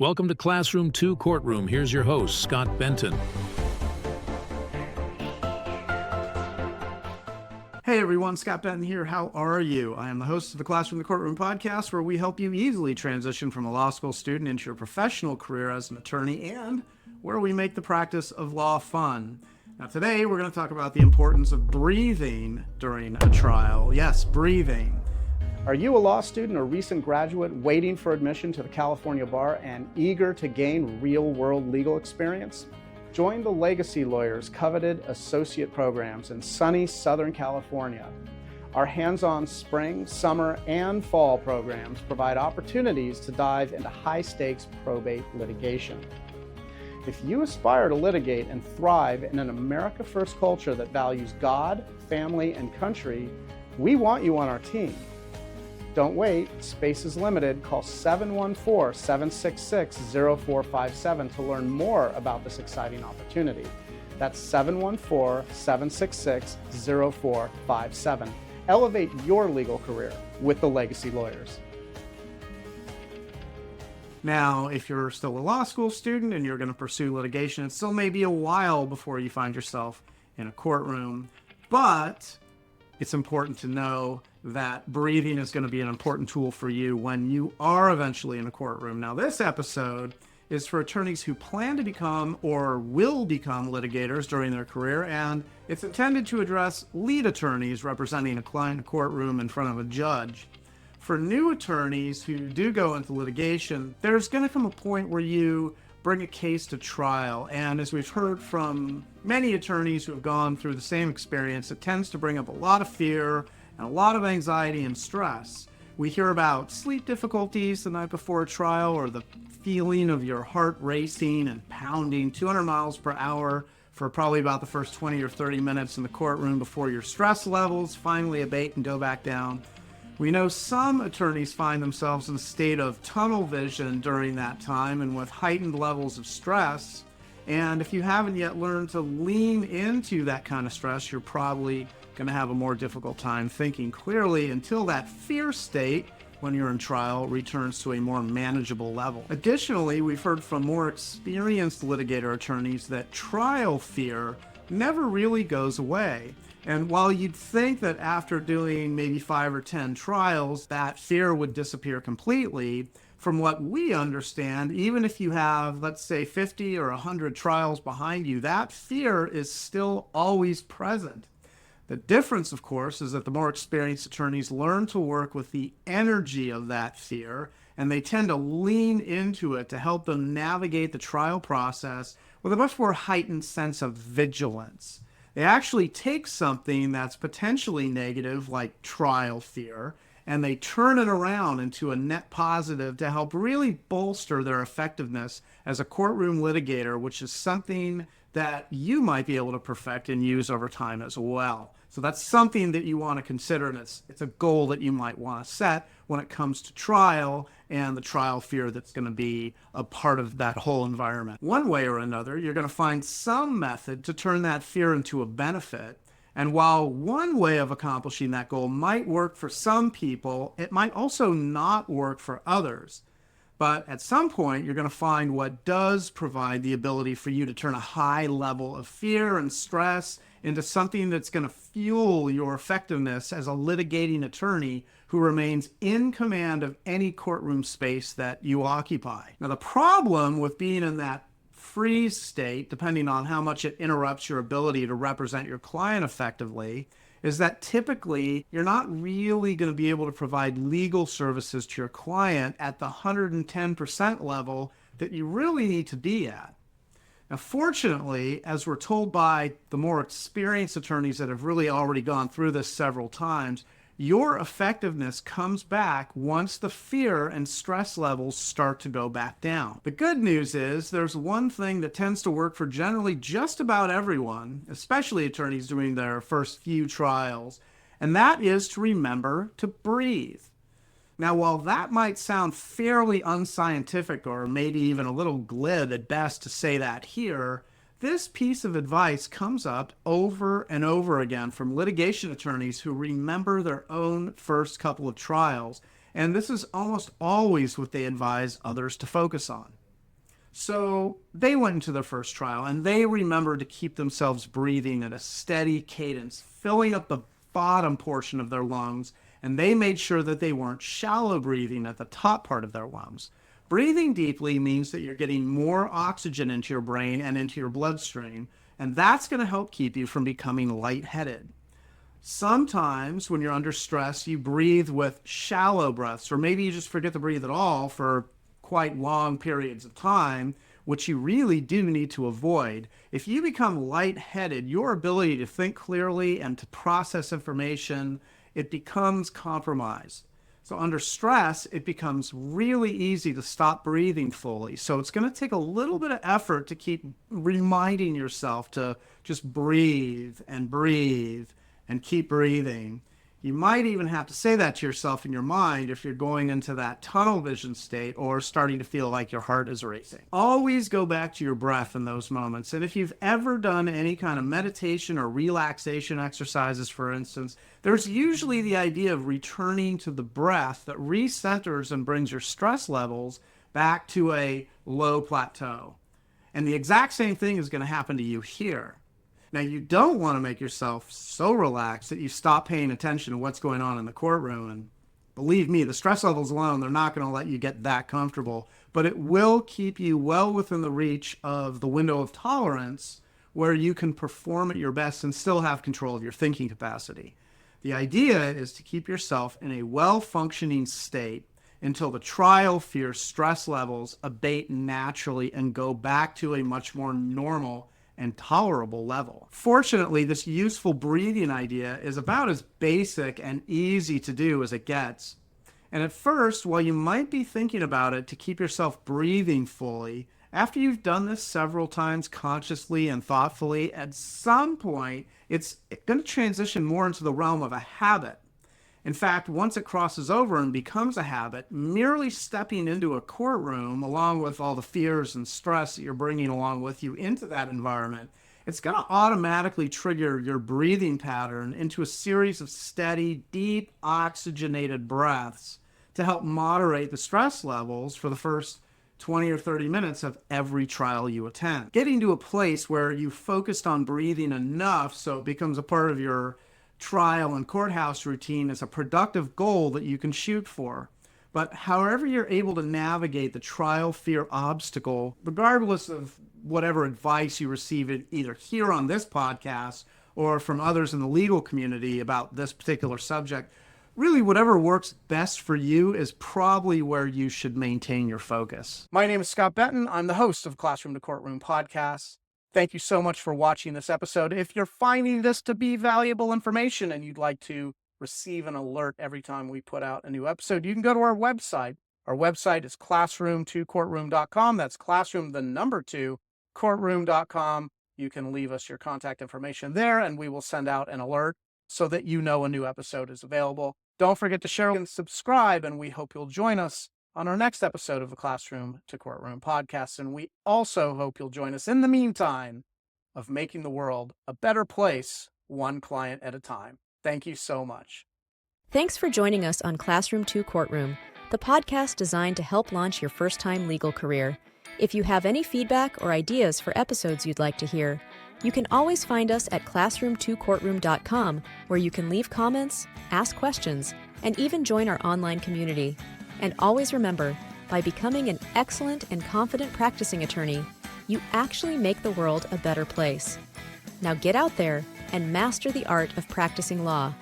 Welcome to Classroom 2 Courtroom. Here's your host, Scott Benton. Hey everyone, Scott Benton here. How are you? I am the host of the Classroom 2 Courtroom podcast, where we help you easily transition from a law school student into your professional career as an attorney, and where we make the practice of law fun. Now today we're going to talk about the importance of breathing during a trial. Yes, breathing. Are you a law student or recent graduate waiting for admission to the California bar and eager to gain real-world legal experience? Join the Legacy Lawyers' coveted associate programs in sunny Southern California. Our hands-on spring, summer, and fall programs provide opportunities to dive into high-stakes probate litigation. If you aspire to litigate and thrive in an America First culture that values God, family, and country, we want you on our team. Don't wait, space is limited. Call 714-766-0457 to learn more about this exciting opportunity. That's 714-766-0457. Elevate your legal career with the Legacy Lawyers. Now, if you're still a law school student and you're going to pursue litigation, it still may be a while before you find yourself in a courtroom, but it's important to know that breathing is going to be an important tool for you when you are eventually in a courtroom. Now, this episode is for attorneys who plan to become or will become litigators during their career, and it's intended to address lead attorneys representing a client in a courtroom in front of a judge. For new attorneys who do go into litigation, there's going to come a point where you bring a case to trial, and as we've heard from many attorneys who have gone through the same experience, it tends to bring up a lot of fear and a lot of anxiety and stress. We hear about sleep difficulties the night before a trial, or the feeling of your heart racing and pounding 200 miles per hour for probably about the first 20 or 30 minutes in the courtroom before your stress levels finally abate and go back down. We know some attorneys find themselves in a state of tunnel vision during that time and with heightened levels of stress. And if you haven't yet learned to lean into that kind of stress, you're probably going to have a more difficult time thinking clearly until that fear state, when you're in trial, returns to a more manageable level. Additionally, we've heard from more experienced litigator attorneys that trial fear never really goes away. And while you'd think that after doing maybe 5 or 10 trials, that fear would disappear completely, from what we understand, even if you have, let's say, 50 or 100 trials behind you, that fear is still always present. The difference, of course, is that the more experienced attorneys learn to work with the energy of that fear, and they tend to lean into it to help them navigate the trial process with a much more heightened sense of vigilance. They actually take something that's potentially negative, like trial fear, and they turn it around into a net positive to help really bolster their effectiveness as a courtroom litigator, which is something that you might be able to perfect and use over time as well. So that's something that you want to consider, and it's a goal that you might want to set when it comes to trial and the trial fear that's going to be a part of that whole environment. One way or another, you're going to find some method to turn that fear into a benefit. And while one way of accomplishing that goal might work for some people, it might also not work for others. But at some point, you're going to find what does provide the ability for you to turn a high level of fear and stress into something that's going to fuel your effectiveness as a litigating attorney who remains in command of any courtroom space that you occupy. Now, the problem with being in that freeze state, depending on how much it interrupts your ability to represent your client effectively, is that typically you're not really going to be able to provide legal services to your client at the 110% level that you really need to be at. Now, fortunately, as we're told by the more experienced attorneys that have really already gone through this several times, your effectiveness comes back once the fear and stress levels start to go back down. The good news is there's one thing that tends to work for generally just about everyone, especially attorneys doing their first few trials, and that is to remember to breathe. Now, while that might sound fairly unscientific or maybe even a little glib at best to say that here, this piece of advice comes up over and over again from litigation attorneys who remember their own first couple of trials, and this is almost always what they advise others to focus on. So they went into their first trial and they remembered to keep themselves breathing at a steady cadence, filling up the bottom portion of their lungs, and they made sure that they weren't shallow breathing at the top part of their lungs. Breathing deeply means that you're getting more oxygen into your brain and into your bloodstream, and that's going to help keep you from becoming lightheaded. Sometimes when you're under stress, you breathe with shallow breaths, or maybe you just forget to breathe at all for quite long periods of time, which you really do need to avoid. If you become lightheaded, your ability to think clearly and to process information, it becomes compromised. So under stress, it becomes really easy to stop breathing fully. So it's going to take a little bit of effort to keep reminding yourself to just breathe and keep breathing. You might even have to say that to yourself in your mind if you're going into that tunnel vision state or starting to feel like your heart is racing. Always go back to your breath in those moments. And if you've ever done any kind of meditation or relaxation exercises, for instance, there's usually the idea of returning to the breath that recenters and brings your stress levels back to a low plateau. And the exact same thing is going to happen to you here. Now, you don't want to make yourself so relaxed that you stop paying attention to what's going on in the courtroom. And believe me, the stress levels alone, they're not going to let you get that comfortable. But it will keep you well within the reach of the window of tolerance where you can perform at your best and still have control of your thinking capacity. The idea is to keep yourself in a well-functioning state until the trial fear stress levels abate naturally and go back to a much more normal and tolerable level. Fortunately, this useful breathing idea is about as basic and easy to do as it gets. And at first, while you might be thinking about it to keep yourself breathing fully, after you've done this several times consciously and thoughtfully, at some point, it's going to transition more into the realm of a habit. In fact, once it crosses over and becomes a habit, merely stepping into a courtroom, along with all the fears and stress that you're bringing along with you into that environment, it's going to automatically trigger your breathing pattern into a series of steady, deep, oxygenated breaths to help moderate the stress levels for the first 20 or 30 minutes of every trial you attend. Getting to a place where you focused on breathing enough so it becomes a part of your trial and courthouse routine is a productive goal that you can shoot for. But however you're able to navigate the trial fear obstacle, regardless of whatever advice you receive either here on this podcast or from others in the legal community about this particular subject, really whatever works best for you is probably where you should maintain your focus. My name is Scott Benton. I'm the host of Classroom to Courtroom podcast. Thank you so much for watching this episode. If you're finding this to be valuable information and you'd like to receive an alert every time we put out a new episode, you can go to our website. Our website is classroom2courtroom.com. That's classroom, the number 2, courtroom.com. You can leave us your contact information there and we will send out an alert so that you know a new episode is available. Don't forget to share and subscribe, and we hope you'll join us on our next episode of the Classroom to Courtroom podcast. And we also hope you'll join us in the meantime of making the world a better place, one client at a time. Thank you so much. Thanks for joining us on Classroom to Courtroom, the podcast designed to help launch your first-time legal career. If you have any feedback or ideas for episodes you'd like to hear, you can always find us at classroom2courtroom.com, where you can leave comments, ask questions, and even join our online community. And always remember, by becoming an excellent and confident practicing attorney, you actually make the world a better place. Now get out there and master the art of practicing law.